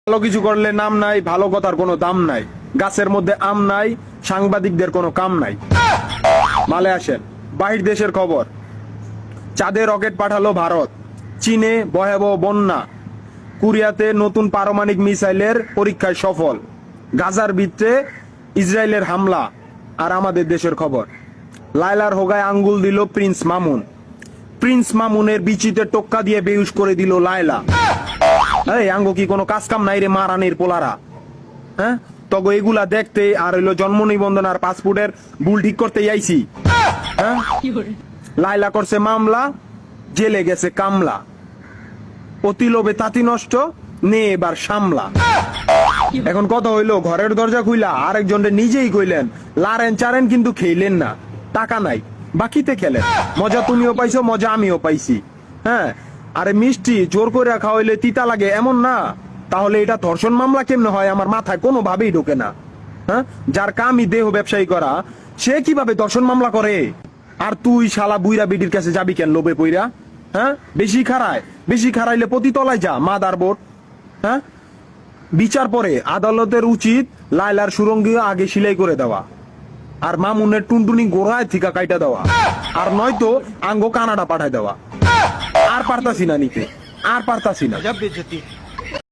ভালো কিছু করলে নাম নাই, ভালো কথার কোনো দাম নাই, গাছের মধ্যে আম নাই, সাংবাদিকদের কোনো কাম নাই। মালে আসেন বাহির দেশের খবর। চাঁদে রকেট পাঠালো ভারত, চীনে ভয়াবহ বন্যা, কোরিয়াতে নতুন পারমাণবিক মিসাইলের পরীক্ষায় সফল, গাজার ভিতরে ইসরায়েলের হামলা। আর আমাদের দেশের খবর, লায়লার হোগায় আঙ্গুল দিল প্রিন্স মামুন, প্রিন্স মামুনের বিচিতে টোক্কা দিয়ে বেহুশ করে দিল লায়লা। এই আঙ্গো কি কোনো কাজ কাম নাই রে মারানির পোলারা? হ্যাঁ, তগো এগুলা দেখতে আর হইলো জন্ম নিবন্ধন আর পাসপোর্টের ভুল ঠিক করতে আইছি। হ্যাঁ, লায়লা করছে মামলা, জেলে গেছে কামলা, অতি লোভে তাঁতি নষ্ট, নে এবার সামলা। এখন কথা হইলো, ঘরের দরজা খুইলা আরেকজনের নিজেই কইলেন লারেন চারেন কিন্তু খেইলেন না, টাকা নাই বাকিতে খেলেন। মজা তুমিও পাইছো, মজা আমিও পাইছি। হ্যাঁ, আরে মিষ্টি জোর করে খাওয়াইলে তিতা লাগে এমন না, তাহলে এটা ধর্ষণ মামলা কেমনে হয় আমার মাথায় কোনোভাবেই ঢোকে না। হ্যাঁ, যার কামই দেহ ব্যবসায়ী করা, সে কিভাবে ধর্ষণ মামলা করে? আর তুই শালা বুইরা বিডির কাছে যাবি কেন লোভে পইরা? হ্যাঁ, বেশি খারাইলে পতি তলায় যা মাদার বোর্ড। হ্যাঁ, বিচার পরে আদালতের উচিত লায়লার সুরঙ্গি আগে সিলাই করে দেওয়া, আর মামুনের টুনটুনি গোড়ায় থিকা কাইটা দেওয়া, আর নয়তো আঙ্গো কানাডা পাঠায় দেওয়া। আর পারতাছি না নিতে, আর পারতাছি না।